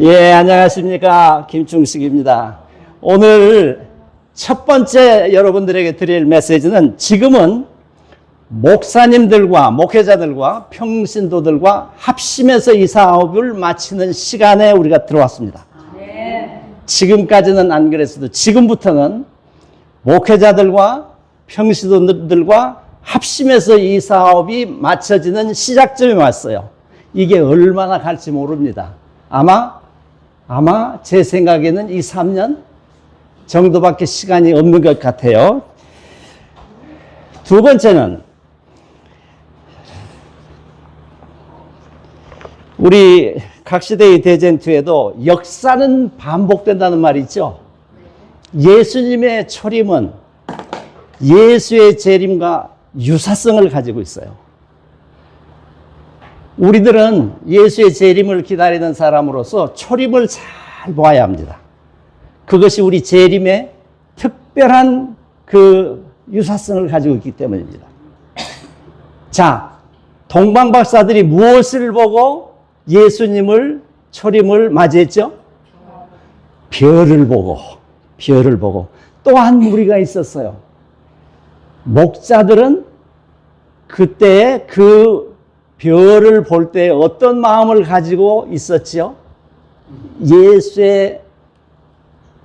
예, 안녕하십니까. 김충식입니다. 오늘 첫 번째 여러분들에게 드릴 메시지는 지금은 목사님들과 목회자들과 평신도들과 합심해서 이 사업을 마치는 시간에 우리가 들어왔습니다. 지금까지는 안 그랬어도 지금부터는 목회자들과 평신도들과 합심해서 이 사업이 마쳐지는 시작점에 왔어요. 이게 얼마나 갈지 모릅니다. 아마 제 생각에는 이 3년 정도밖에 시간이 없는 것 같아요. 두 번째는 우리 각시대의 대쟁투에도 역사는 반복된다는 말이 있죠. 예수님의 초림은 예수의 재림과 유사성을 가지고 있어요. 우리들은 예수의 재림을 기다리는 사람으로서 초림을 잘 보아야 합니다. 그것이 우리 재림의 특별한 그 유사성을 가지고 있기 때문입니다. 자, 동방박사들이 무엇을 보고 예수님을 초림을 맞이했죠? 별을 보고 또 한 무리가 있었어요. 목자들은 그때 그 별을 볼 때 어떤 마음을 가지고 있었지요? 예수의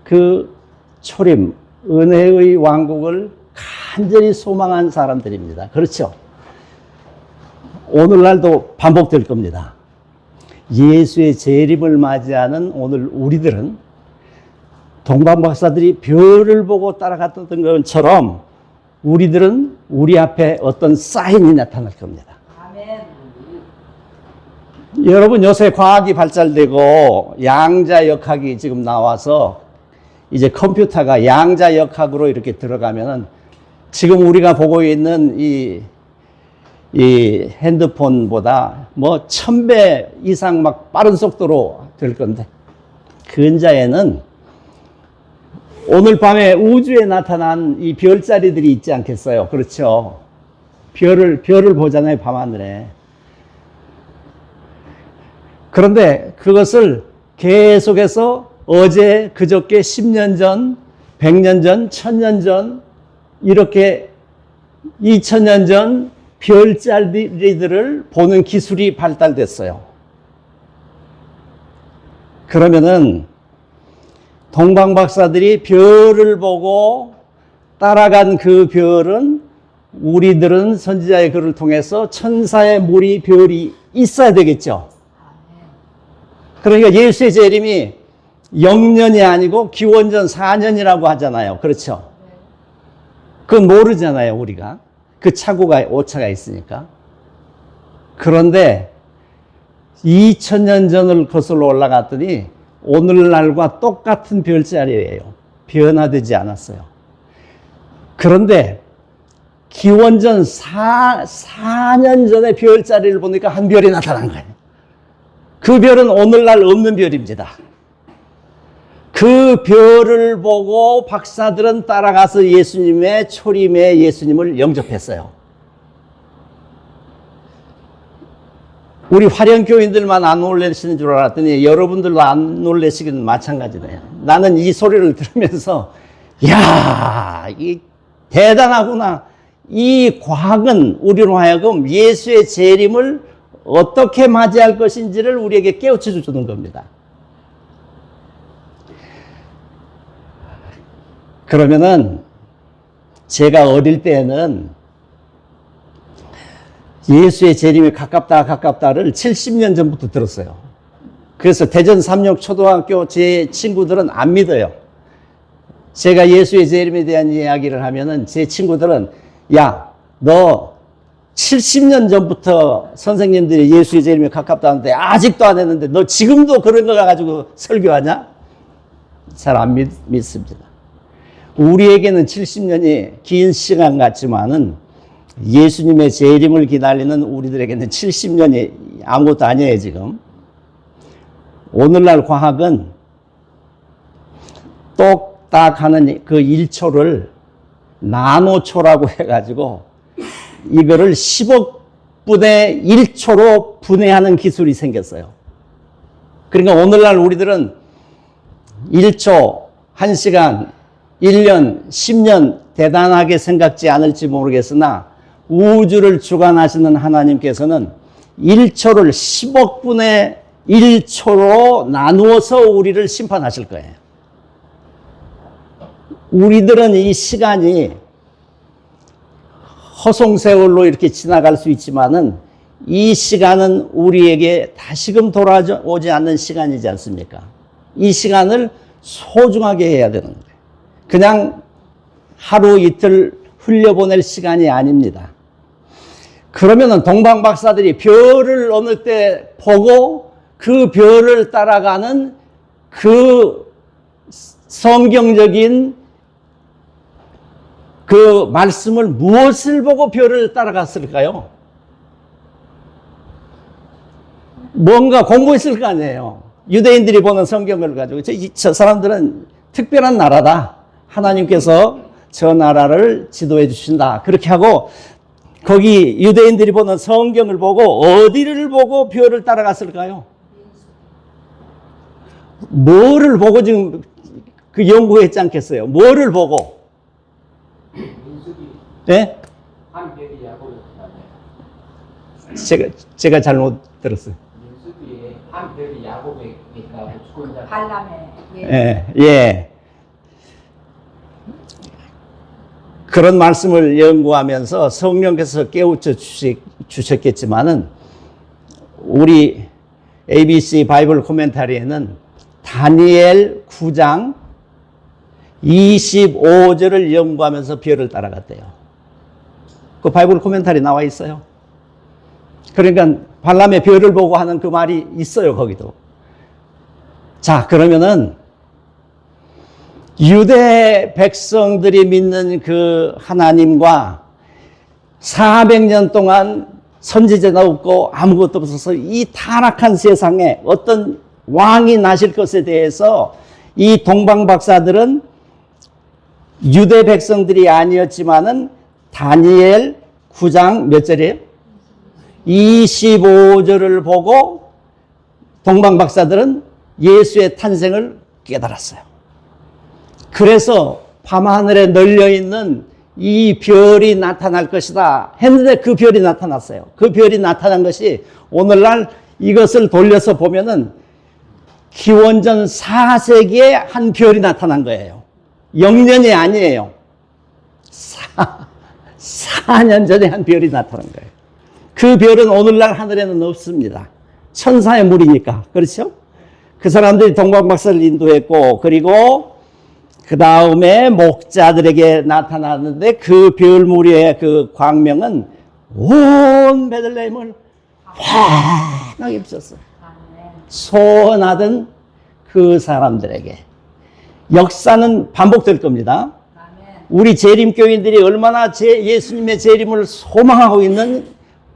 그 초림, 은혜의 왕국을 간절히 소망한 사람들입니다. 그렇죠? 오늘날도 반복될 겁니다. 예수의 재림을 맞이하는 오늘 우리들은 동방박사들이 별을 보고 따라갔던 것처럼 우리들은 우리 앞에 어떤 사인이 나타날 겁니다. 여러분, 요새 과학이 발달되고 양자역학이 지금 나와서 이제 컴퓨터가 양자역학으로 이렇게 들어가면은 지금 우리가 보고 있는 이 핸드폰보다 뭐 1000배 이상 막 빠른 속도로 될 건데, 근자에는 오늘 밤에 우주에 나타난 이 별자리들이 있지 않겠어요? 그렇죠? 별을 보잖아요, 밤하늘에. 그런데 그것을 계속해서 어제, 그저께 10년 전, 100년 전, 1000년 전, 이렇게 2000년 전 별자리들을 보는 기술이 발달됐어요. 그러면은 동방박사들이 별을 보고 따라간 그 별은 우리들은 선지자의 글을 통해서 천사의 무리 별이 있어야 되겠죠. 그러니까 예수의 재림이 0년이 아니고 기원전 4년이라고 하잖아요. 그렇죠? 그건 모르잖아요, 우리가. 그 오차가 있으니까. 그런데 2000년 전을 거슬러 올라갔더니 오늘날과 똑같은 별자리예요. 변화되지 않았어요. 그런데 기원전 4년 전에 별자리를 보니까 한 별이 나타난 거예요. 그 별은 오늘날 없는 별입니다. 그 별을 보고 박사들은 따라가서 예수님의 초림에 예수님을 영접했어요. 우리 화령교인들만 안 놀라시는 줄 알았더니 여러분들도 안 놀라시기는 마찬가지네요. 나는 이 소리를 들으면서 이야, 이 대단하구나. 이 과학은 우리로 하여금 예수의 재림을 어떻게 맞이할 것인지를 우리에게 깨우쳐 주는 겁니다. 그러면은 제가 어릴 때는 예수의 재림이 가깝다를 70년 전부터 들었어요. 그래서 대전 삼육초등학교 제 친구들은 안 믿어요. 제가 예수의 재림에 대한 이야기를 하면은 제 친구들은 야, 너 70년 전부터 선생님들이 예수의 재림이 가깝다는데 아직도 안 했는데 너 지금도 그런 거 가지고 설교하냐? 잘 안 믿습니다. 우리에게는 70년이 긴 시간 같지만은 예수님의 재림을 기다리는 우리들에게는 70년이 아무것도 아니에요, 지금. 오늘날 과학은 똑딱 하는 그 1초를 나노초라고 해가지고 이거를 10억 분의 1초로 분해하는 기술이 생겼어요. 그러니까 오늘날 우리들은 1초, 1시간, 1년, 10년 대단하게 생각지 않을지 모르겠으나 우주를 주관하시는 하나님께서는 1초를 10억 분의 1초로 나누어서 우리를 심판하실 거예요. 우리들은 이 시간이 허송세월로 이렇게 지나갈 수 있지만은 이 시간은 우리에게 다시금 돌아오지 않는 시간이지 않습니까? 이 시간을 소중하게 해야 되는 거예요. 그냥 하루 이틀 흘려보낼 시간이 아닙니다. 그러면은 동방박사들이 별을 어느 때 보고 그 별을 따라가는 그 성경적인 그 말씀을 무엇을 보고 별을 따라갔을까요? 뭔가 공부했을 거 아니에요. 유대인들이 보는 성경을 가지고 저 사람들은 특별한 나라다. 하나님께서 저 나라를 지도해 주신다. 그렇게 하고 거기 유대인들이 보는 성경을 보고 어디를 보고 별을 따라갔을까요? 뭐를 보고 지금 그 연구했지 않겠어요? 뭐를 보고? 네? 제가 잘못 들었어요. 민수기에 한 별이 야곱에 있다고 죽은 자 발람에 예. 그런 말씀을 연구하면서 성령께서 깨우쳐 주셨겠지만은 우리 ABC 바이블 코멘타리에는 다니엘 9장 25절을 연구하면서 별을 따라갔대요. 그 바이블 코멘타리 나와 있어요. 그러니까 발람의 별을 보고 하는 그 말이 있어요, 거기도. 자, 그러면은 유대 백성들이 믿는 그 하나님과 400년 동안 선지자도 없고 아무것도 없어서 이 타락한 세상에 어떤 왕이 나실 것에 대해서 이 동방박사들은 유대 백성들이 아니었지만은 다니엘 9장 몇 절이에요? 25절을 보고 동방박사들은 예수의 탄생을 깨달았어요. 그래서 밤하늘에 널려있는 이 별이 나타날 것이다 했는데 그 별이 나타났어요. 그 별이 나타난 것이 오늘날 이것을 돌려서 보면은 기원전 4세기에 한 별이 나타난 거예요. 0년이 아니에요. 4년 전에 한 별이 나타난 거예요. 그 별은 오늘날 하늘에는 없습니다. 천사의 무리니까. 그렇죠? 그 사람들이 동방박사를 인도했고, 그리고 그 다음에 목자들에게 나타났는데 그 별무리의 그 광명은 온 베들레헴을 환하게 비쳤어요. 소원하던 그 사람들에게. 역사는 반복될 겁니다. 우리 재림교인들이 얼마나 예수님의 재림을 소망하고 있는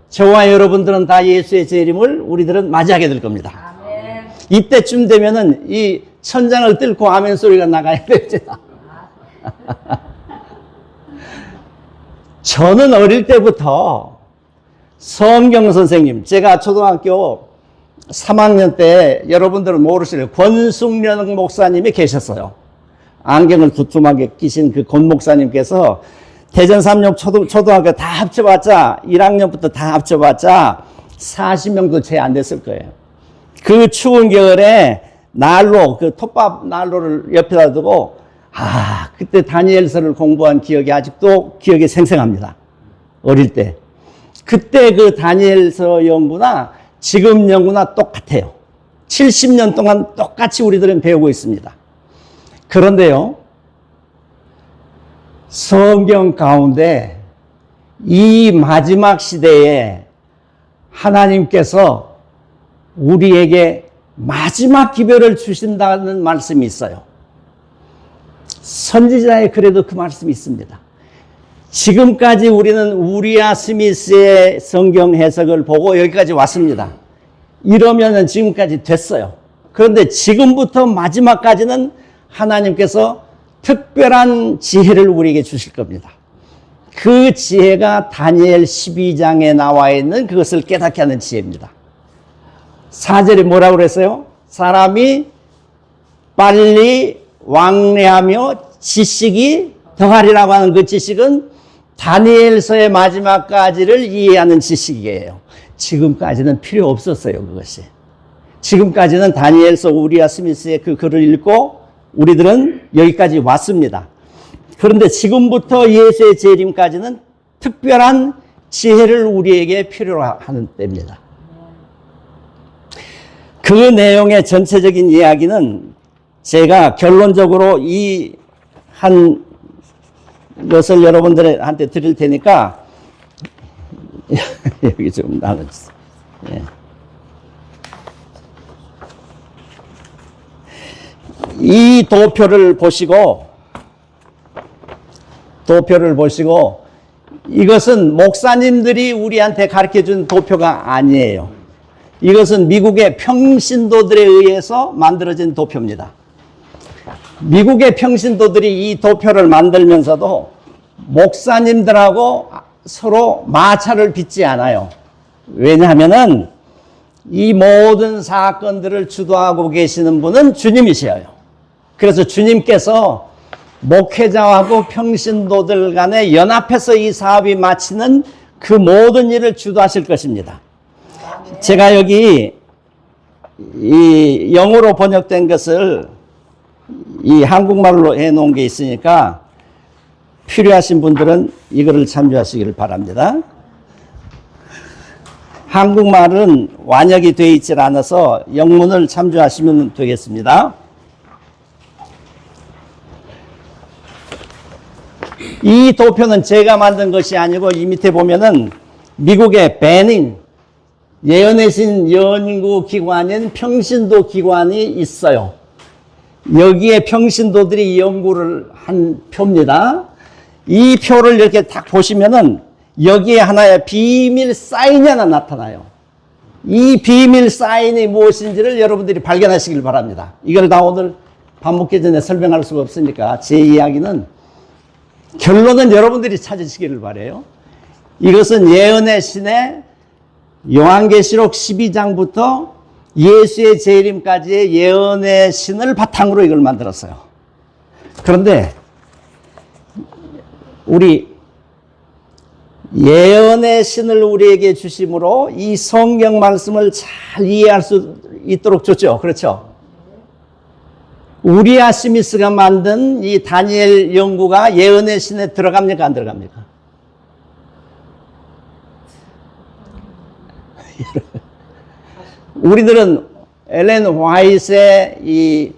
저와 여러분들은 다 예수의 재림을 우리들은 맞이하게 될 겁니다. 아멘. 이때쯤 되면은 이 천장을 뚫고 아멘 소리가 나가야 됩니다. 저는 어릴 때부터 성경 선생님, 제가 초등학교 3학년 때 여러분들은 모르시는 권숙련 목사님이 계셨어요. 안경을 두툼하게 끼신 그 권 목사님께서 대전 삼육 초등학교 다 합쳐봤자 1학년부터 다 합쳐봤자 40명도 채 안 됐을 거예요. 그 추운 겨울에 난로, 그 톱밥 난로를 옆에다 두고 그때 다니엘서를 공부한 기억이 아직도 기억이 생생합니다. 어릴 때. 그때 그 다니엘서 연구나 지금 연구나 똑같아요. 70년 동안 똑같이 우리들은 배우고 있습니다. 그런데요, 성경 가운데 이 마지막 시대에 하나님께서 우리에게 마지막 기별을 주신다는 말씀이 있어요. 선지자의 글에도 그 말씀이 있습니다. 지금까지 우리는 우리아 스미스의 성경 해석을 보고 여기까지 왔습니다. 이러면은 지금까지 됐어요. 그런데 지금부터 마지막까지는 하나님께서 특별한 지혜를 우리에게 주실 겁니다. 그 지혜가 다니엘 12장에 나와 있는 그것을 깨닫게 하는 지혜입니다. 4절에 뭐라고 그랬어요? 사람이 빨리 왕래하며 지식이 더하리라고 하는 그 지식은 다니엘서의 마지막까지를 이해하는 지식이에요. 지금까지는 필요 없었어요, 그것이. 지금까지는 다니엘서 우리아 스미스의 그 글을 읽고 우리들은 여기까지 왔습니다. 그런데 지금부터 예수의 재림까지는 특별한 지혜를 우리에게 필요로 하는 때입니다. 그 내용의 전체적인 이야기는 제가 결론적으로 이 한 것을 여러분들한테 드릴 테니까 여기 좀 나눠주세요. 예. 이 도표를 보시고 이것은 목사님들이 우리한테 가르쳐준 도표가 아니에요. 이것은 미국의 평신도들에 의해서 만들어진 도표입니다. 미국의 평신도들이 이 도표를 만들면서도 목사님들하고 서로 마찰을 빚지 않아요. 왜냐하면은 이 모든 사건들을 주도하고 계시는 분은 주님이셔요. 그래서 주님께서 목회자하고 평신도들 간에 연합해서 이 사업이 마치는 그 모든 일을 주도하실 것입니다. 제가 여기 이 영어로 번역된 것을 이 한국말로 해놓은 게 있으니까 필요하신 분들은 이거를 참조하시기를 바랍니다. 한국말은 완역이 되어 있질 않아서 영문을 참조하시면 되겠습니다. 이 도표는 제가 만든 것이 아니고 이 밑에 보면은 미국의 베닌 예언의 신 연구기관인 평신도 기관이 있어요. 여기에 평신도들이 연구를 한 표입니다. 이 표를 이렇게 딱 보시면은 여기에 하나의 비밀 사인이 하나 나타나요. 이 비밀 사인이 무엇인지를 여러분들이 발견하시길 바랍니다. 이걸 다 오늘 밥 먹기 전에 설명할 수가 없으니까 제 이야기는 결론은 여러분들이 찾으시기를 바라요. 이것은 예언의 신의 요한계시록 12장부터 예수의 재림까지의 예언의 신을 바탕으로 이걸 만들었어요. 그런데 우리 예언의 신을 우리에게 주심으로 이 성경 말씀을 잘 이해할 수 있도록 줬죠. 그렇죠? 우리아 스미스가 만든 이 다니엘 연구가 예언의 신에 들어갑니까? 안 들어갑니까? 우리들은 엘렌 화이트의 이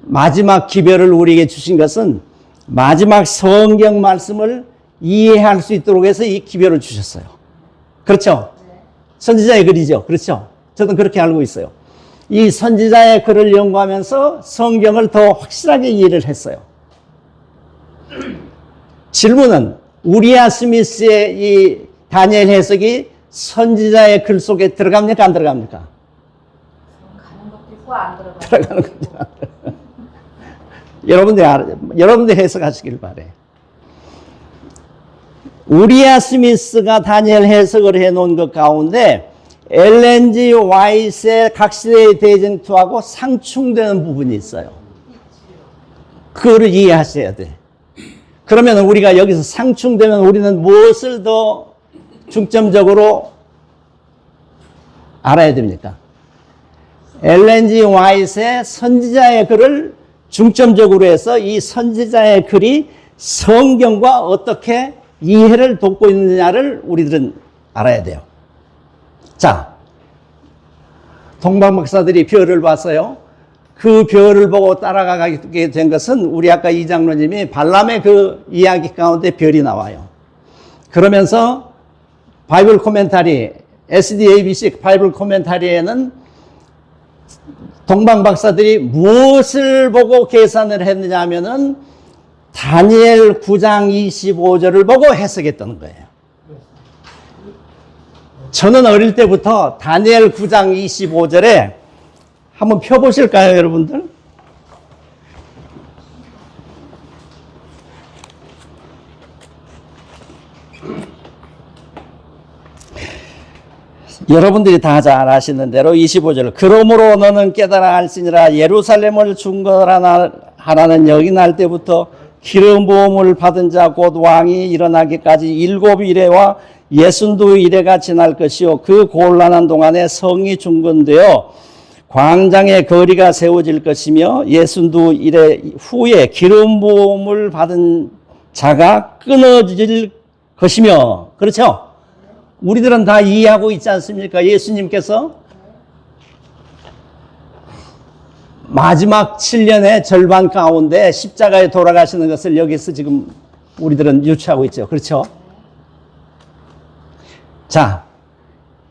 마지막 기별을 우리에게 주신 것은 마지막 성경 말씀을 이해할 수 있도록 해서 이 기별을 주셨어요. 그렇죠? 선지자의 글이죠. 그렇죠? 저도 그렇게 알고 있어요. 이 선지자의 글을 연구하면서 성경을 더 확실하게 이해를 했어요. 질문은 우리아 스미스의 이 다니엘 해석이 선지자의 글 속에 들어갑니까? 안 들어갑니까? 가는 것도 있고 안 들어가는 들어가는 거죠. 여러분들 해석하시길 바래요. 우리아 스미스가 다니엘 해석을 해놓은 것 가운데 엘렌 G 화이트의 각 시대의 대쟁투하고 상충되는 부분이 있어요. 그거를 이해하셔야 돼. 그러면 우리가 여기서 상충되면 우리는 무엇을 더 중점적으로 알아야 됩니까? 엘렌 G 화이트의 선지자의 글을 중점적으로 해서 이 선지자의 글이 성경과 어떻게 이해를 돕고 있느냐를 우리들은 알아야 돼요. 자, 동방 박사들이 별을 봤어요. 그 별을 보고 따라가게 된 것은 우리 아까 이 장로님이 발람의 그 이야기 가운데 별이 나와요. 그러면서 바이블 코멘타리, SDABC 바이블 코멘타리에는 동방 박사들이 무엇을 보고 계산을 했느냐 하면은 다니엘 9장 25절을 보고 해석했던 거예요. 저는 어릴 때부터 다니엘 9장 25절에 한번 펴보실까요, 여러분들? 여러분들이 다 잘 아시는 대로 25절 그러므로 너는 깨달아 알지니라 예루살렘을 중건하라는 여기 날 때부터 기름 부음을 받은 자 곧 왕이 일어나기까지 7이레와 62이레가 지날 것이요 그 곤란한 동안에 성이 중건되어 광장의 거리가 세워질 것이며 62이레 후에 기름 부음을 받은 자가 끊어질 것이며 그렇죠? 우리들은 다 이해하고 있지 않습니까? 예수님께서 마지막 7년의 절반 가운데 십자가에 돌아가시는 것을 여기서 지금 우리들은 유추하고 있죠. 그렇죠? 자,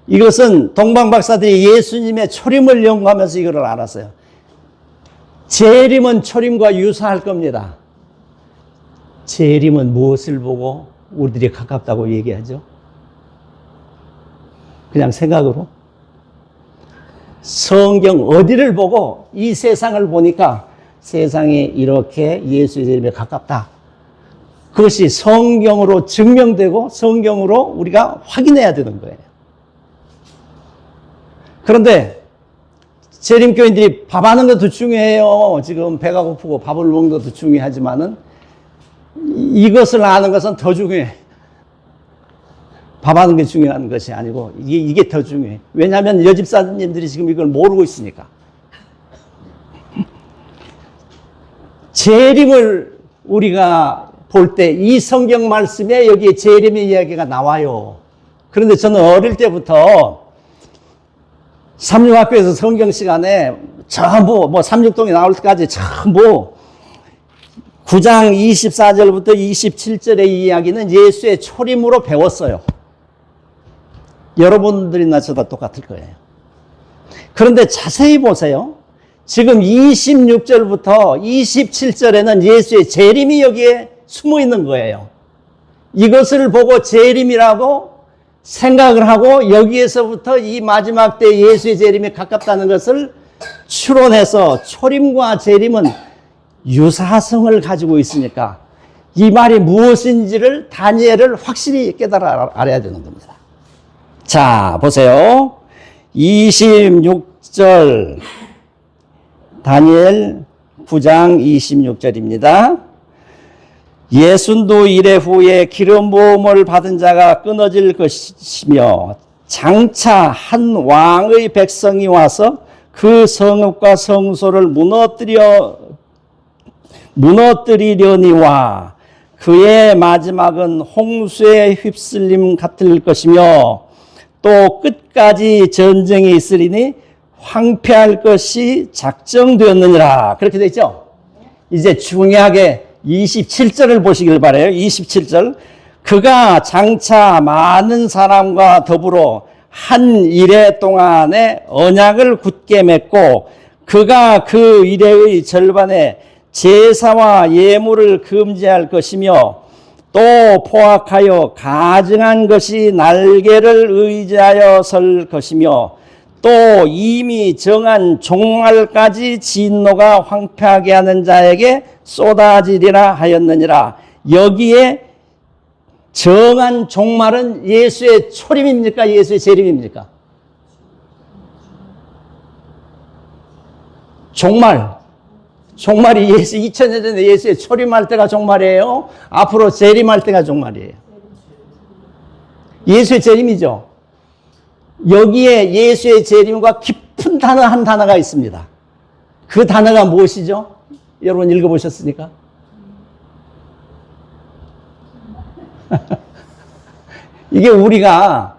이것은 동방박사들이 예수님의 초림을 연구하면서 이걸 알았어요. 재림은 초림과 유사할 겁니다. 재림은 무엇을 보고 우리들이 가깝다고 얘기하죠? 그냥 생각으로. 성경 어디를 보고 이 세상을 보니까 세상이 이렇게 예수의 재림에 가깝다. 그것이 성경으로 증명되고 성경으로 우리가 확인해야 되는 거예요. 그런데 재림교인들이 밥하는 것도 중요해요. 지금 배가 고프고 밥을 먹는 것도 중요하지만은 이것을 아는 것은 더 중요해. 밥하는 게 중요한 것이 아니고 이게 더 중요해. 왜냐하면 여집사님들이 지금 이걸 모르고 있으니까. 재림을 우리가 볼 때 이 성경 말씀에 여기에 재림의 이야기가 나와요. 그런데 저는 어릴 때부터 삼육학교에서 성경 시간에 전부 삼육동에 나올 때까지 전부 9장 24절부터 27절의 이야기는 예수의 초림으로 배웠어요. 여러분들이나 저도 똑같을 거예요. 그런데 자세히 보세요. 지금 26절부터 27절에는 예수의 재림이 여기에 숨어 있는 거예요. 이것을 보고 재림이라고 생각을 하고 여기에서부터 이 마지막 때 예수의 재림이 가깝다는 것을 추론해서 초림과 재림은 유사성을 가지고 있으니까 이 말이 무엇인지를 다니엘을 확실히 깨달아 알아야 되는 겁니다. 자, 보세요. 26절 다니엘 9장 26절입니다. 62일의 후에 기름 부음을 받은 자가 끊어질 것이며 장차 한 왕의 백성이 와서 그 성읍과 성소를 무너뜨리려니와 그의 마지막은 홍수에 휩쓸림 같을 것이며 또 끝까지 전쟁이 있으리니 황폐할 것이 작정되었느니라. 그렇게 되어 있죠? 이제 중요하게 27절을 보시길 바라요. 27절. 그가 장차 많은 사람과 더불어 한 일해 동안에 언약을 굳게 맺고 그가 그 일해의 절반에 제사와 예물을 금지할 것이며 또 포악하여 가증한 것이 날개를 의지하여 설 것이며 또 이미 정한 종말까지 진노가 황폐하게 하는 자에게 쏟아지리라 하였느니라. 여기에 정한 종말은 예수의 초림입니까? 예수의 재림입니까? 종말이 예수 2000년 전에 예수의 초림할 때가 종말이에요. 앞으로 재림할 때가 종말이에요. 예수의 재림이죠. 여기에 예수의 재림과 깊은 단어 한 단어가 있습니다. 그 단어가 무엇이죠? 여러분 읽어보셨습니까? 이게 우리가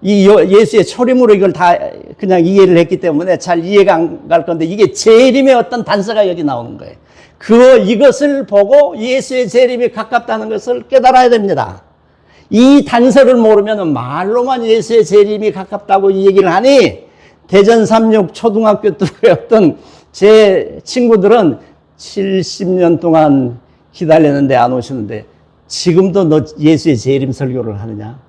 이 예수의 초림으로 이걸 다 그냥 이해를 했기 때문에 잘 이해가 안 갈 건데 이게 재림의 어떤 단서가 여기 나오는 거예요. 이것을 보고 예수의 재림이 가깝다는 것을 깨달아야 됩니다. 이 단서를 모르면 말로만 예수의 재림이 가깝다고 이 얘기를 하니 대전 삼육 초등학교 때 어떤 제 친구들은 70년 동안 기다렸는데 안 오시는데 지금도 너 예수의 재림 설교를 하느냐?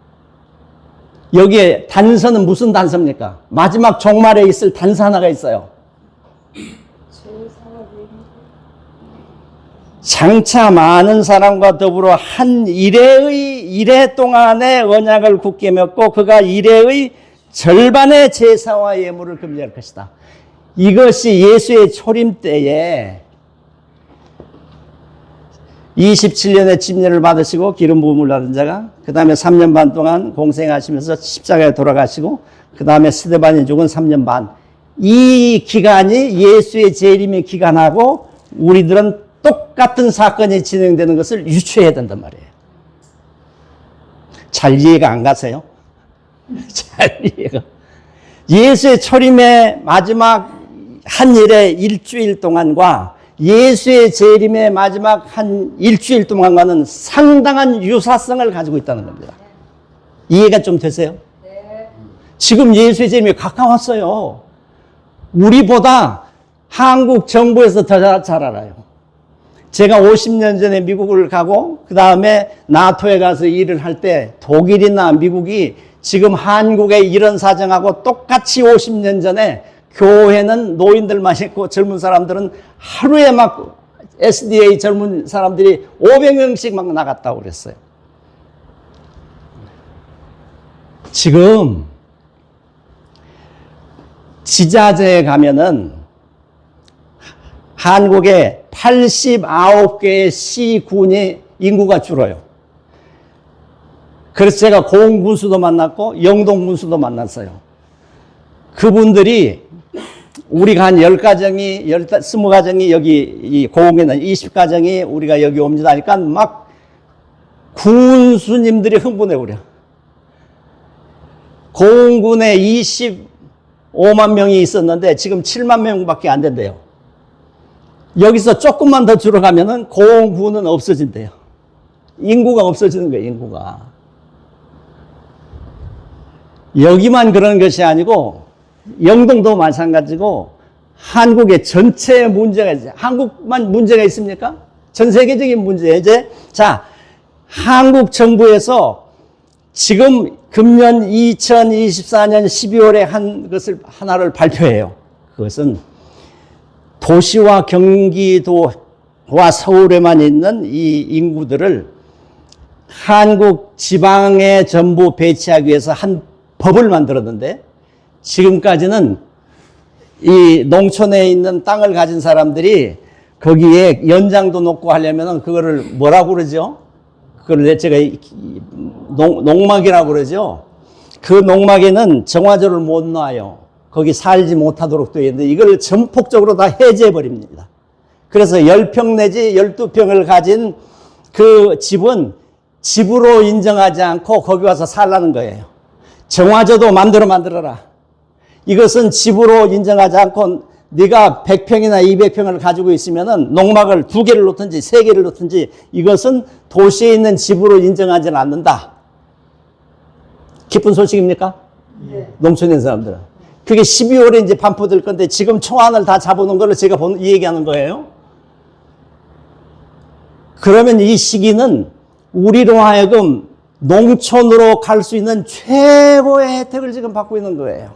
여기에 단서는 무슨 단서입니까? 마지막 종말에 있을 단서 하나가 있어요. 장차 많은 사람과 더불어 한 일해 동안의 언약을 굳게 맺고 그가 일해의 절반의 제사와 예물을 금지할 것이다. 이것이 예수의 초림 때에 27년의 침례를 받으시고 기름 부음을 받은 자가 그 다음에 3년 반 동안 공생하시면서 십자가에 돌아가시고 그 다음에 스데반이 죽은 3년 반, 이 기간이 예수의 재림의 기간하고 우리들은 똑같은 사건이 진행되는 것을 유추해야 된단 말이에요. 잘 이해가 안 가세요? 잘 이해가. 예수의 초림의 마지막 한 일의 일주일 동안과 예수의 재림의 마지막 한 일주일 동안과는 상당한 유사성을 가지고 있다는 겁니다. 이해가 좀 되세요? 네. 지금 예수의 재림이 가까웠어요. 우리보다 한국 정부에서 더 잘 알아요. 제가 50년 전에 미국을 가고 그 다음에 나토에 가서 일을 할 때 독일이나 미국이 지금 한국의 이런 사정하고 똑같이 50년 전에 교회는 노인들만 있고 젊은 사람들은 하루에 막 SDA 젊은 사람들이 500명씩 막 나갔다고 그랬어요. 지금 지자체에 가면은 한국에 89개의 시군이 인구가 줄어요. 그래서 제가 고흥군수도 만났고 영동군수도 만났어요. 그분들이 우리가 한 10가정이, 20가정이 여기 이 고흥에는 20가정이 우리가 여기 옵니다 하니까 막 군수님들이 흥분해 버려. 고흥군에 25만 명이 있었는데 지금 7만 명밖에 안 된대요. 여기서 조금만 더 줄어가면은 고흥군은 없어진대요. 인구가 없어지는 거예요, 인구가. 여기만 그런 것이 아니고 영동도 마찬가지고 한국의 전체 문제가 있어요. 한국만 문제가 있습니까? 전 세계적인 문제예요. 이제 자, 한국 정부에서 지금 금년 2024년 12월에 한 것을 하나를 발표해요. 그것은 도시와 경기도와 서울에만 있는 이 인구들을 한국 지방에 전부 배치하기 위해서 한 법을 만들었는데 지금까지는 이 농촌에 있는 땅을 가진 사람들이 거기에 연장도 놓고 하려면 그거를 뭐라고 그러죠? 그걸 제가 농막이라고 그러죠? 그 농막에는 정화조를 못 놔요. 거기 살지 못하도록 되어 있는데 이걸 전폭적으로 다 해제해 버립니다. 그래서 10평 내지 12평을 가진 그 집은 집으로 인정하지 않고 거기 와서 살라는 거예요. 정화조도 만들어라. 이것은 집으로 인정하지 않고 네가 100평이나 200평을 가지고 있으면은 농막을 2개를 놓든지 3개를 놓든지 이것은 도시에 있는 집으로 인정하지는 않는다. 기쁜 소식입니까? 네. 농촌에 있는 사람들은. 그게 12월에 이제 반포될 건데 지금 초안을 다 잡아놓은 걸 제가 이 얘기하는 거예요. 그러면 이 시기는 우리로 하여금 농촌으로 갈 수 있는 최고의 혜택을 지금 받고 있는 거예요.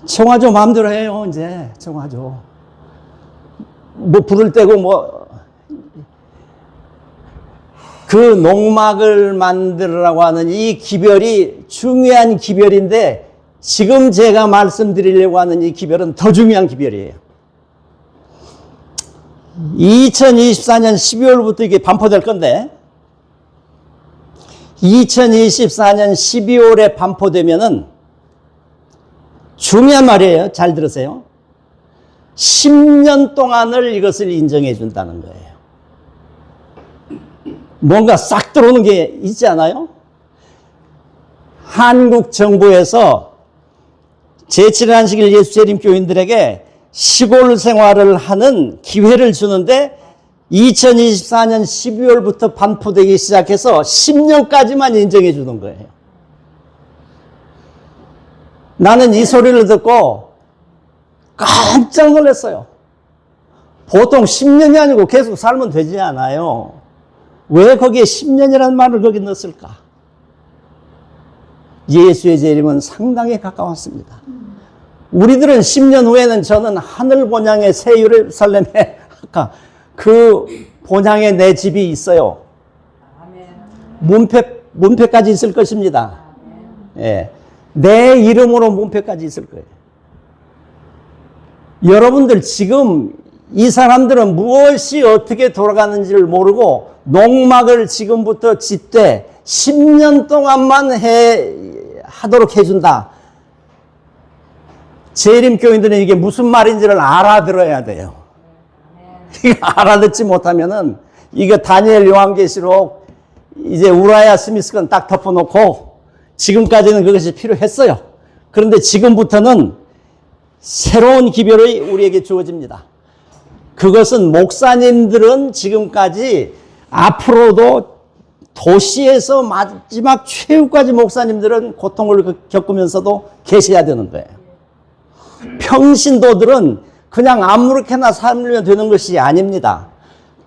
정화조 마음대로 해요, 이제. 정화조. 뭐, 불을 떼고 뭐, 그 농막을 만들으라고 하는 이 기별이 중요한 기별인데 지금 제가 말씀드리려고 하는 이 기별은 더 중요한 기별이에요. 2024년 12월부터 이게 반포될 건데 2024년 12월에 반포되면은 중요한 말이에요. 잘 들으세요. 10년 동안을 이것을 인정해 준다는 거예요. 뭔가 싹 들어오는 게 있지 않아요? 한국 정부에서 제7안식일 예수 재림 교인들에게 시골 생활을 하는 기회를 주는데 2024년 12월부터 반포되기 시작해서 10년까지만 인정해 주는 거예요. 나는 이 소리를 듣고 깜짝 놀랐어요. 보통 10년이 아니고 계속 살면 되지 않아요. 왜 거기에 10년이라는 말을 거기 넣었을까? 예수의 재림은 상당히 가까웠습니다. 우리들은 10년 후에는 저는 하늘 본향의 새 예루살렘에 아까 그 본향에 내 집이 있어요. 문패까지 있을 것입니다. 예. 내 이름으로 문표까지 있을 거예요. 여러분들 지금 이 사람들은 무엇이 어떻게 돌아가는지를 모르고 농막을 지금부터 짓되 10년 동안만 하도록 해준다. 재림교인들은 이게 무슨 말인지를 알아들어야 돼요. 이거 알아듣지 못하면은 이거 다니엘 요한계시록 이제 우라야 스미스 건 딱 덮어놓고 지금까지는 그것이 필요했어요. 그런데 지금부터는 새로운 기별이 우리에게 주어집니다. 그것은 목사님들은 지금까지 앞으로도 도시에서 마지막 최후까지 목사님들은 고통을 겪으면서도 계셔야 되는 거예요. 평신도들은 그냥 아무렇게나 살면 되는 것이 아닙니다.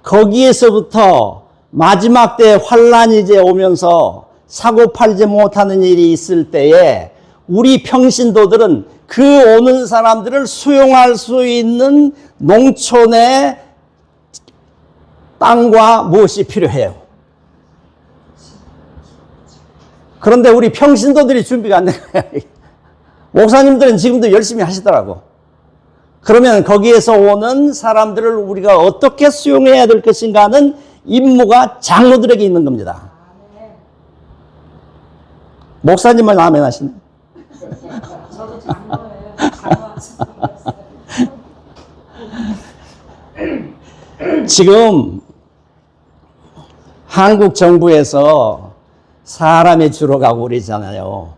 거기에서부터 마지막 때 환란이 이제 오면서 사고 팔지 못하는 일이 있을 때에 우리 평신도들은 그 오는 사람들을 수용할 수 있는 농촌의 땅과 무엇이 필요해요. 그런데 우리 평신도들이 준비가 안 된 거예요. 목사님들은 지금도 열심히 하시더라고. 그러면 거기에서 오는 사람들을 우리가 어떻게 수용해야 될 것인가 하는 임무가 장로들에게 있는 겁니다. 목사님은 아멘 하시네. 저도 장로예요. 장로였어요. 지금 한국 정부에서 사람이 줄어가고 그러잖아요.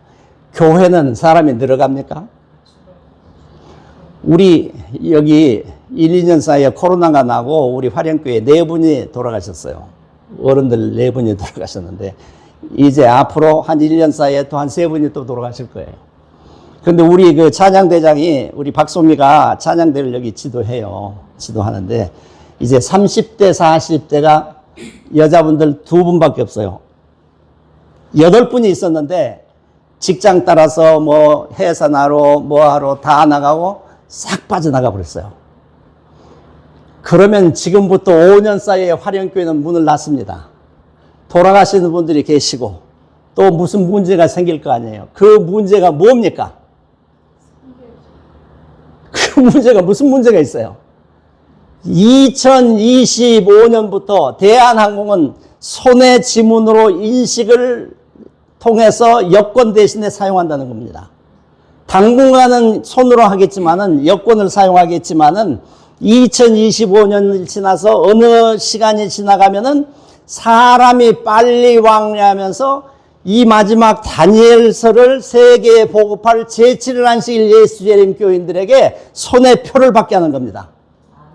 교회는 사람이 늘어갑니까? 우리 여기 1, 2년 사이에 코로나가 나고 우리 화령교회 4분이 돌아가셨어요. 어른들 4분이 돌아가셨는데 이제 앞으로 한 1년 사이에 또 한 3분이 또 돌아가실 거예요. 그런데 우리 그 찬양대장이 우리 박소미가 찬양대를 여기 지도해요. 지도하는데 이제 30대, 40대가 여자분들 2분밖에 없어요. 8분이 있었는데 직장 따라서 뭐 해산하러 뭐하러 다 나가고 싹 빠져나가 버렸어요. 그러면 지금부터 5년 사이에 화령교회는 문을 닫습니다. 돌아가시는 분들이 계시고 또 무슨 문제가 생길 거 아니에요. 그 문제가 뭡니까? 그 문제가 무슨 문제가 있어요? 2025년부터 대한항공은 손해 지문으로 인식을 통해서 여권 대신에 사용한다는 겁니다. 당분간은 손으로 하겠지만은 여권을 사용하겠지만은 2025년이 지나서 어느 시간이 지나가면은 사람이 빨리 왕래하면서 이 마지막 다니엘서를 세계에 보급할 제7일 안식일 예수재림 교인들에게 손해표를 받게 하는 겁니다.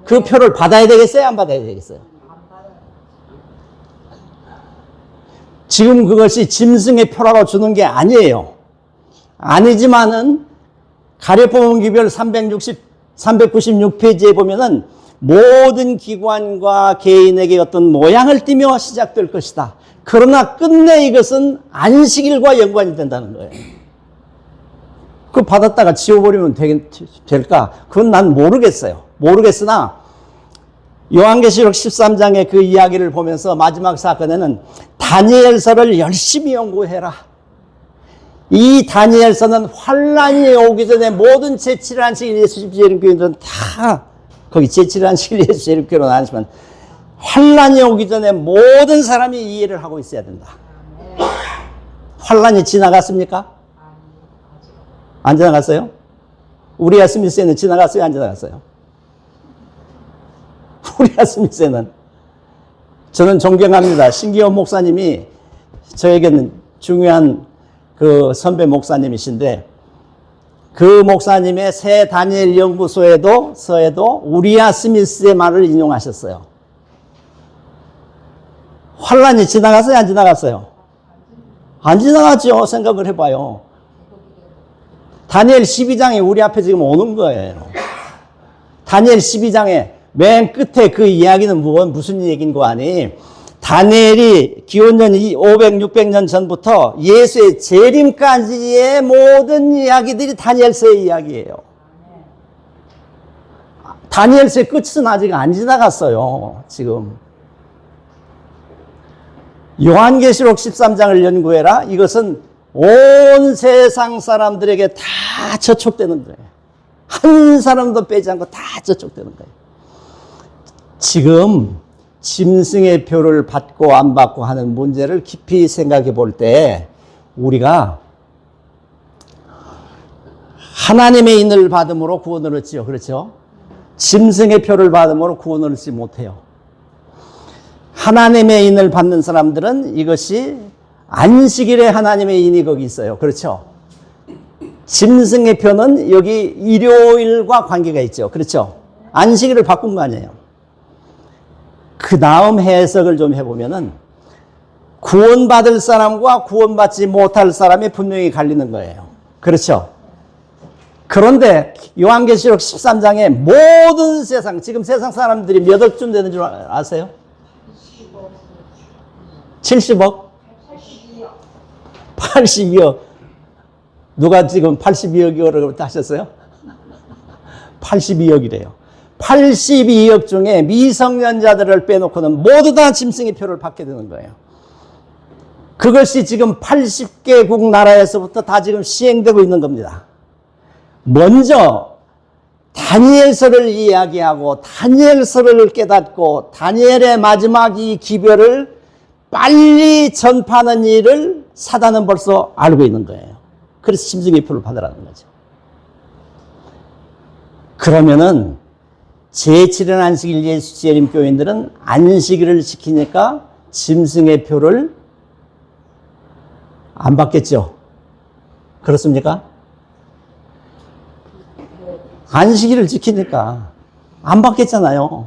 그 표를 받아야 되겠어요? 안 받아야 되겠어요? 지금 그것이 짐승의 표라고 주는 게 아니에요. 아니지만은 가려포문 기별 396페이지에 보면은 모든 기관과 개인에게 어떤 모양을 띠며 시작될 것이다. 그러나 끝내 이것은 안식일과 연관이 된다는 거예요. 그거 받았다가 지워버리면 될까? 그건 난 모르겠어요. 모르겠으나 요한계시록 13장의 그 이야기를 보면서 마지막 사건에는 다니엘서를 열심히 연구해라. 이 다니엘서는 환란이 오기 전에 모든 제7일 안식일 예수재림 교인들은 다 거기 제7일 안식일 예수재림 교인으로 나뉘지만 환란이 오기 전에 모든 사람이 이해를 하고 있어야 된다. 환란이 지나갔습니까? 안 지나갔어요? 우리아 스미스에는 지나갔어요? 안 지나갔어요? 우리아 스미스에는 저는 존경합니다. 신기원 목사님이 저에게는 중요한 그 선배 목사님이신데 그 목사님의 새 다니엘 연구소에도 우리아 스미스의 말을 인용하셨어요. 환란이 지나갔어요? 안 지나갔어요? 안 지나갔죠. 생각을 해봐요. 다니엘 12장이 우리 앞에 지금 오는 거예요. 다니엘 12장에 맨 끝에 그 이야기는 무슨 얘기인 거 아니? 다니엘이 기원전 500, 600년 전부터 예수의 재림까지의 모든 이야기들이 다니엘서의 이야기예요. 다니엘서의 끝은 아직 안 지나갔어요. 지금. 요한계시록 13장을 연구해라. 이것은 온 세상 사람들에게 다 저촉되는 거예요. 한 사람도 빼지 않고 다 저촉되는 거예요. 지금 짐승의 표를 받고 안 받고 하는 문제를 깊이 생각해 볼 때 우리가 하나님의 인을 받음으로 구원을 얻지요. 그렇죠? 짐승의 표를 받음으로 구원을 얻지 못해요. 하나님의 인을 받는 사람들은 이것이 안식일에 하나님의 인이 거기 있어요. 그렇죠? 짐승의 표는 여기 일요일과 관계가 있죠. 그렇죠? 안식일을 바꾼 거 아니에요. 그 다음 해석을 좀 해보면은 구원받을 사람과 구원받지 못할 사람이 분명히 갈리는 거예요. 그렇죠? 그런데 요한계시록 13장에 모든 세상, 지금 세상 사람들이 몇 억쯤 되는 줄 아세요? 70억? 82억. 누가 지금 82억이라고 하셨어요? 82억이래요. 82억 중에 미성년자들을 빼놓고는 모두 다 짐승의 표를 받게 되는 거예요. 그것이 지금 80개국 나라에서부터 다 지금 시행되고 있는 겁니다. 먼저 다니엘서를 이야기하고 다니엘서를 깨닫고 다니엘의 마지막 이 기별을 빨리 전파하는 일을 사단은 벌써 알고 있는 거예요. 그래서 짐승의 표를 받으라는 거죠. 그러면은 제7일 안식일 예수 재림 교인들은 안식일을 지키니까 짐승의 표를 안 받겠죠. 그렇습니까? 안식일을 지키니까 안 받겠잖아요.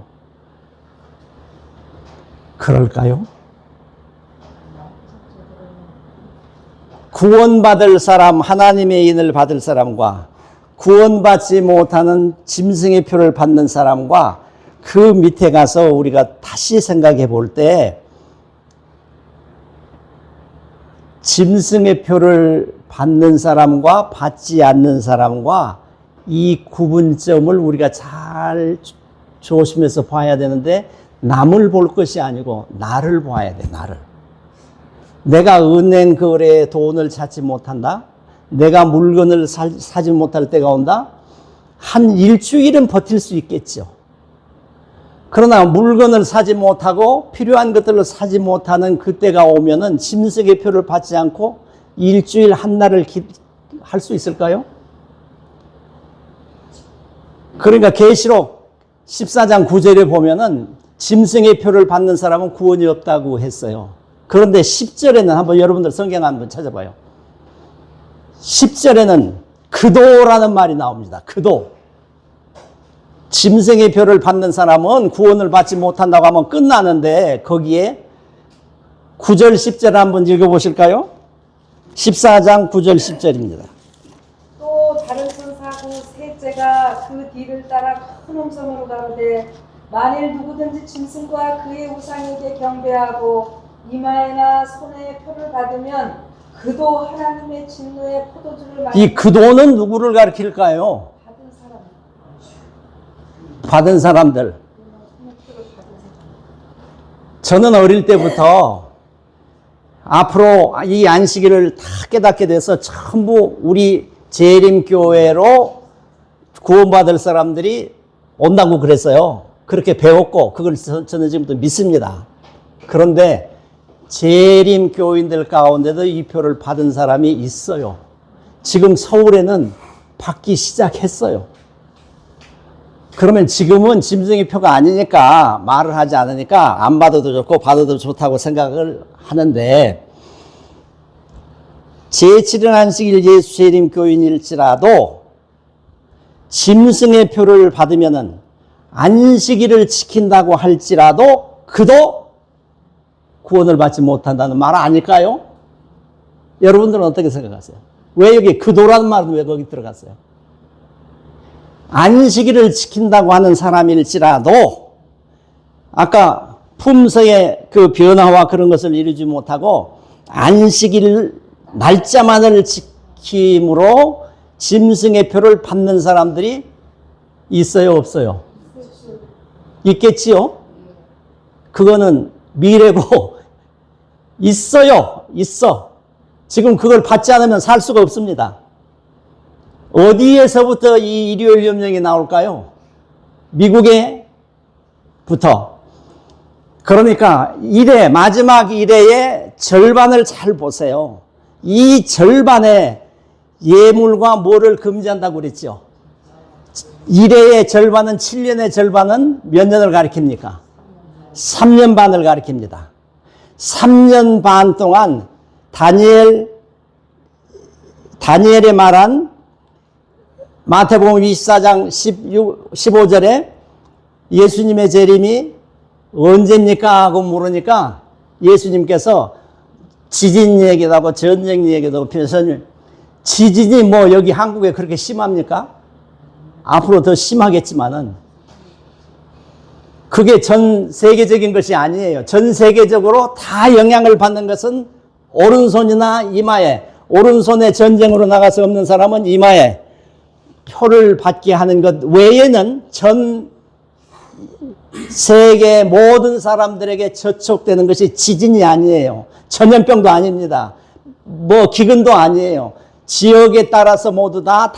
그럴까요? 구원받을 사람, 하나님의 인을 받을 사람과 구원받지 못하는 짐승의 표를 받는 사람과 그 밑에 가서 우리가 다시 생각해 볼 때 짐승의 표를 받는 사람과 받지 않는 사람과 이 구분점을 우리가 잘 조심해서 봐야 되는데 남을 볼 것이 아니고 나를 봐야 돼. 나를. 내가 은행 거래에 돈을 찾지 못한다. 내가 물건을 사지 못할 때가 온다. 한 일주일은 버틸 수 있겠죠. 그러나 물건을 사지 못하고 필요한 것들을 사지 못하는 그때가 오면은 짐승의 표를 받지 않고 일주일 한 날을 할 수 있을까요? 그러니까 계시록 14장 9절에 보면은 짐승의 표를 받는 사람은 구원이 없다고 했어요. 그런데 10절에는 한번 여러분들 성경 한번 찾아봐요. 10절에는 그도라는 말이 나옵니다. 그도. 짐승의 표를 받는 사람은 구원을 받지 못한다고 하면 끝나는데 거기에 9절 10절 한번 읽어보실까요? 14장 9절 10절입니다. 또 다른 천사고 셋째가 그 뒤를 따라 큰 음성으로 가로되 만일 누구든지 짐승과 그의 우상에게 경배하고 이마에나 손에 표를 받으면 그도 하나님의 진노의 포도주를 이 그도는 누구를 가리킬까요? 받은 사람들. 저는 어릴 때부터 앞으로 이 안식일을 다 깨닫게 돼서 전부 우리 재림교회로 구원받을 사람들이 온다고 그랬어요. 그렇게 배웠고 그걸 저는 지금도 믿습니다. 그런데 재림교인들 가운데도 이 표를 받은 사람이 있어요. 지금 서울에는 받기 시작했어요. 그러면 지금은 짐승의 표가 아니니까 말을 하지 않으니까 안 받아도 좋고 받아도 좋다고 생각을 하는데 제7일 안식일 예수 재림 교인일지라도 짐승의 표를 받으면은 안식일을 지킨다고 할지라도 그도 구원을 받지 못한다는 말 아닐까요? 여러분들은 어떻게 생각하세요? 왜 여기 그도라는 말은 왜 거기 들어갔어요? 안식일을 지킨다고 하는 사람일지라도 아까 품성의 그 변화와 그런 것을 이루지 못하고 안식일 날짜만을 지킴으로 짐승의 표를 받는 사람들이 있어요, 없어요? 있겠지요? 그거는 미래고 있어요, 있어. 지금 그걸 받지 않으면 살 수가 없습니다. 어디에서부터 이 일요일염령이 나올까요? 미국에부터. 그러니까 마지막 일회의 절반을 잘 보세요. 이 절반에 예물과 뭐를 금지한다고 그랬죠. 1회의 절반은 7년의 절반은 몇 년을 가리킵니까? 3년 반을 가리킵니다. 3년 반 동안 다니엘이 말한 마태복음 24장 15절에 예수님의 재림이 언제입니까? 하고 물으니까 예수님께서 지진 얘기도 하고 전쟁 얘기도 하고 지진이 뭐 여기 한국에 그렇게 심합니까? 앞으로 더 심하겠지만은 그게 전 세계적인 것이 아니에요. 전 세계적으로 다 영향을 받는 것은 오른손이나 이마에, 오른손에 전쟁으로 나가서 없는 사람은 이마에 표를 받게 하는 것 외에는 전 세계 모든 사람들에게 접촉되는 것이 지진이 아니에요. 전염병도 아닙니다. 뭐 기근도 아니에요. 지역에 따라서 모두 다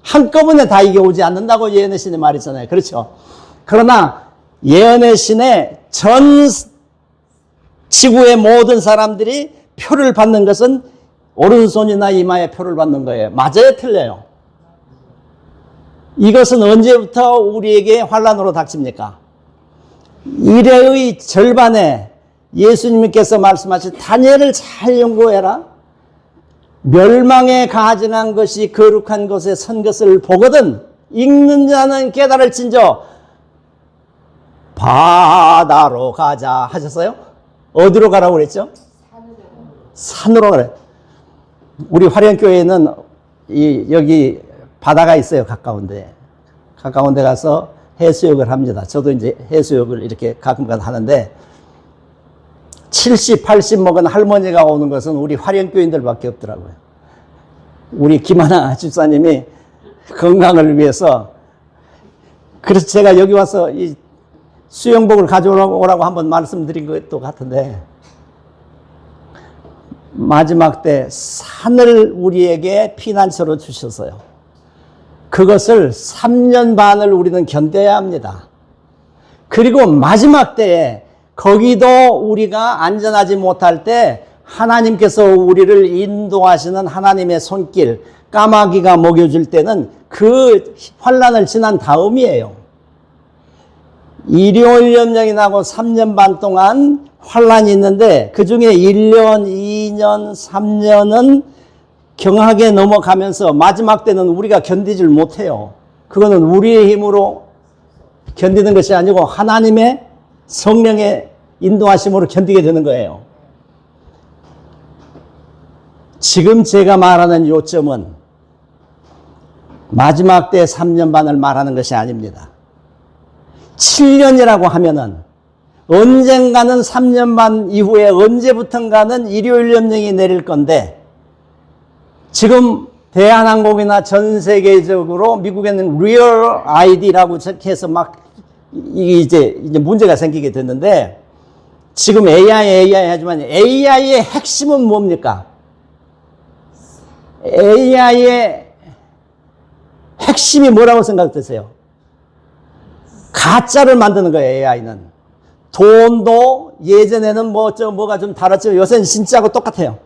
한꺼번에 다 이게 오지 않는다고 예언의 신의 말이잖아요. 그렇죠? 그러나 예언의 신의 전 지구의 모든 사람들이 표를 받는 것은 오른손이나 이마에 표를 받는 거예요. 맞아요? 틀려요? 이것은 언제부터 우리에게 환란으로 닥칩니까? 일회의 절반에 예수님께서 말씀하신 다니엘을 잘 연구해라. 멸망에 가증한 것이 거룩한 곳에 선 것을 보거든 읽는 자는 깨달을진저 바다로 가자 하셨어요? 어디로 가라고 그랬죠? 산으로 가래. 우리 화련교회는 여기 바다가 있어요. 가까운 데 가서 해수욕을 합니다. 저도 이제 해수욕을 이렇게 가끔가다 하는데 70, 80 먹은 할머니가 오는 것은 우리 화련교인들밖에 없더라고요. 우리 김하나 집사님이 건강을 위해서 그래서 제가 여기 와서 이 수영복을 가져오라고 한번 말씀드린 것도 같은데 마지막 때 산을 우리에게 피난처로 주셨어요. 그것을 3년 반을 우리는 견뎌야 합니다. 그리고 마지막 때에 거기도 우리가 안전하지 못할 때 하나님께서 우리를 인도하시는 하나님의 손길, 까마귀가 먹여줄 때는 그 환란을 지난 다음이에요. 일요일염령이 나고 3년 반 동안 환란이 있는데 그 중에 1년, 2년, 3년은 경하게 넘어가면서 마지막 때는 우리가 견디질 못해요. 그거는 우리의 힘으로 견디는 것이 아니고 하나님의 성령의 인도하심으로 견디게 되는 거예요. 지금 제가 말하는 요점은 마지막 때 3년 반을 말하는 것이 아닙니다. 7년이라고 하면은 언젠가는 3년 반 이후에 언제부턴가는 일요일염령이 내릴 건데 지금 대한항공이나 전 세계적으로 미국에는 리얼 아이디라고 해서 막 이제 문제가 생기게 됐는데 지금 AI 하지만 AI의 핵심은 뭡니까? AI의 핵심이 뭐라고 생각되세요? 가짜를 만드는 거예요. AI는 돈도 예전에는 뭐가 좀 달았죠. 요새는 진짜하고 똑같아요.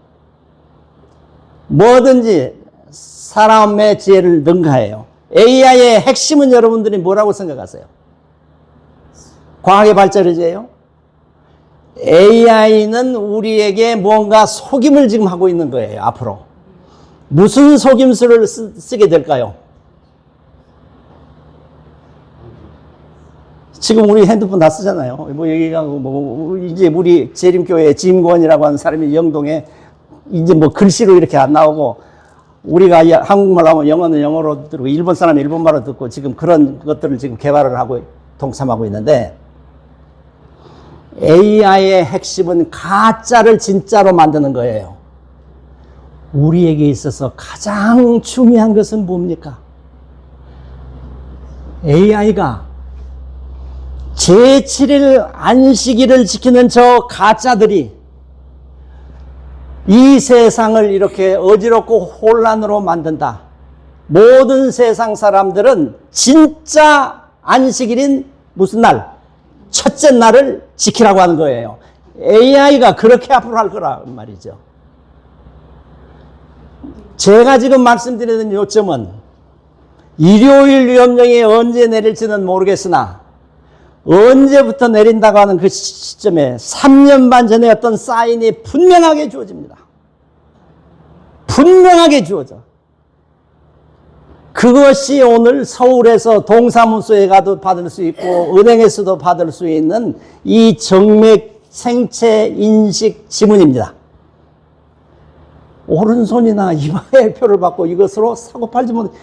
뭐든지 사람의 지혜를 능가해요. AI의 핵심은 여러분들이 뭐라고 생각하세요? 과학의 발전이지요. AI는 우리에게 뭔가 속임을 지금 하고 있는 거예요. 앞으로 무슨 속임수를 쓰게 될까요? 지금 우리 핸드폰 다 쓰잖아요. 뭐 여기가 이제 우리 재림교회 짐권이라고 하는 사람이 영동에 이제 뭐 글씨로 이렇게 안 나오고 우리가 한국말 하면 영어는 영어로 듣고 일본 사람은 일본말로 듣고 지금 그런 것들을 지금 개발을 하고 동참하고 있는데 AI의 핵심은 가짜를 진짜로 만드는 거예요. 우리에게 있어서 가장 중요한 것은 뭡니까? AI가 제7일 안식일을 지키는 저 가짜들이 이 세상을 이렇게 어지럽고 혼란으로 만든다. 모든 세상 사람들은 진짜 안식일인 무슨 날? 첫째 날을 지키라고 하는 거예요. AI가 그렇게 앞으로 할 거란 말이죠. 제가 지금 말씀드리는 요점은 일요일 위험령이 언제 내릴지는 모르겠으나 언제부터 내린다고 하는 그 시점에 3년 반 전에 어떤 사인이 분명하게 주어집니다. 분명하게 주어져. 그것이 오늘 서울에서 동사무소에 가도 받을 수 있고 은행에서도 받을 수 있는 이 정맥 생체 인식 지문입니다. 오른손이나 이마에 표를 받고 이것으로 사고 팔지 못,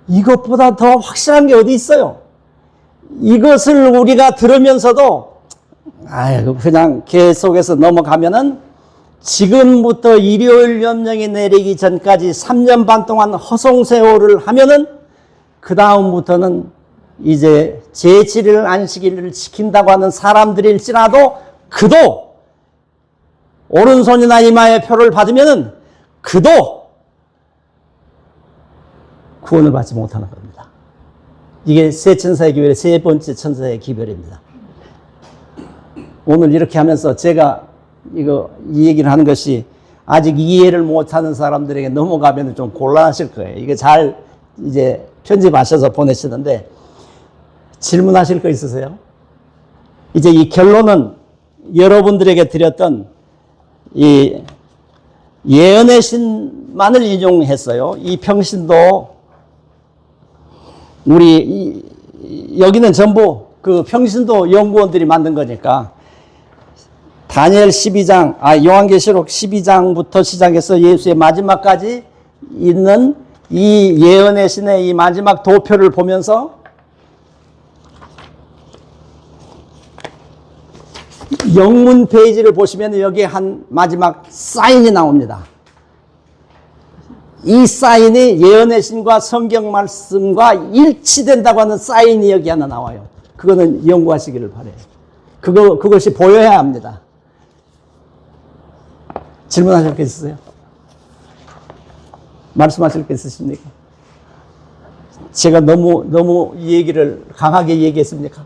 이것보다 더 확실한 게 어디 있어요? 이것을 우리가 들으면서도 그냥 계속해서 넘어가면은 지금부터 일요일 염령이 내리기 전까지 3년 반 동안 허송세월을 하면은 그 다음부터는 이제 제7일 안식일을 지킨다고 하는 사람들일지라도 그도 오른손이나 이마에 표를 받으면은 그도 구원을 받지 못하는 겁니다. 이게 세 천사의 기별의 세 번째 천사의 기별입니다. 오늘 이렇게 하면서 제가 이 얘기를 하는 것이 아직 이해를 못하는 사람들에게 넘어가면 좀 곤란하실 거예요. 이게 잘 이제 편집하셔서 보내시는데 질문하실 거 있으세요? 이제 이 결론은 여러분들에게 드렸던 이 예언의 신만을 인용했어요. 이 평신도 여기는 전부 그 평신도 연구원들이 만든 거니까 다니엘 12장, 요한계시록 12장부터 시작해서 예수의 마지막까지 있는 이 예언의 신의 이 마지막 도표를 보면서 영문 페이지를 보시면 여기에 한 마지막 사인이 나옵니다. 이 사인이 예언의 신과 성경 말씀과 일치된다고 하는 사인이 여기 하나 나와요. 그거는 연구하시기를 바라요. 그것이 보여야 합니다. 질문하실 게 있으세요? 말씀하실 게 있으십니까? 제가 너무 이 얘기를 강하게 얘기했습니까?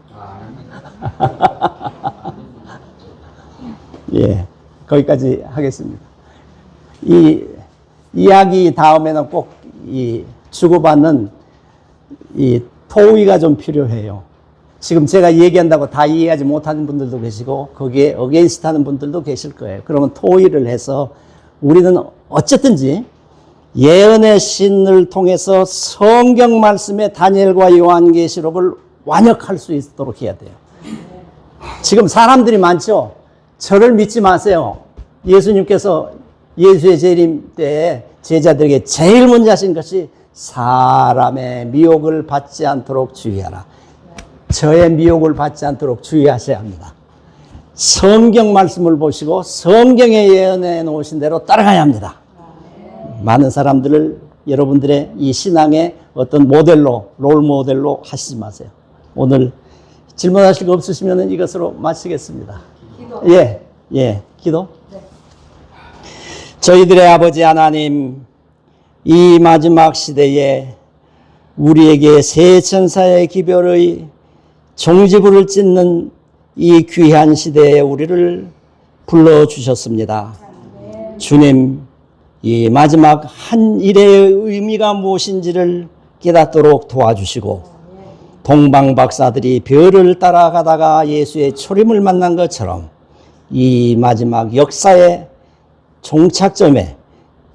예, 거기까지 하겠습니다. 이 이야기 다음에는 꼭 이 주고받는 이 토의가 좀 필요해요. 지금 제가 얘기한다고 다 이해하지 못하는 분들도 계시고 거기에 어게인스트 하는 분들도 계실 거예요. 그러면 토의를 해서 우리는 어쨌든지 예언의 신을 통해서 성경 말씀의 다니엘과 요한계시록을 완역할 수 있도록 해야 돼요. 지금 사람들이 많죠. 저를 믿지 마세요. 예수님께서 예수의 재림 때에 제자들에게 제일 먼저 하신 것이 사람의 미혹을 받지 않도록 주의하라. 저의 미혹을 받지 않도록 주의하셔야 합니다. 성경 말씀을 보시고 성경에 예언해 놓으신 대로 따라가야 합니다. 많은 사람들을 여러분들의 이 신앙의 어떤 모델로, 롤 모델로 하시지 마세요. 오늘 질문하실 거 없으시면 이것으로 마치겠습니다. 기도. 기도. 네. 저희들의 아버지 하나님, 이 마지막 시대에 우리에게 세 천사의 기별의 종지부를 찢는 이 귀한 시대에 우리를 불러주셨습니다. 주님, 이 마지막 한 일의 의미가 무엇인지를 깨닫도록 도와주시고 동방 박사들이 별을 따라가다가 예수의 초림을 만난 것처럼 이 마지막 역사의 종착점에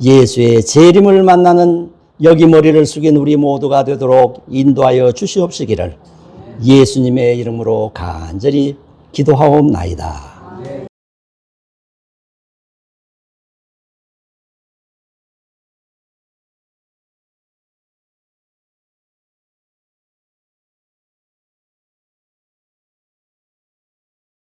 예수의 재림을 만나는 여기 머리를 숙인 우리 모두가 되도록 인도하여 주시옵시기를 예수님의 이름으로 간절히 기도하옵나이다.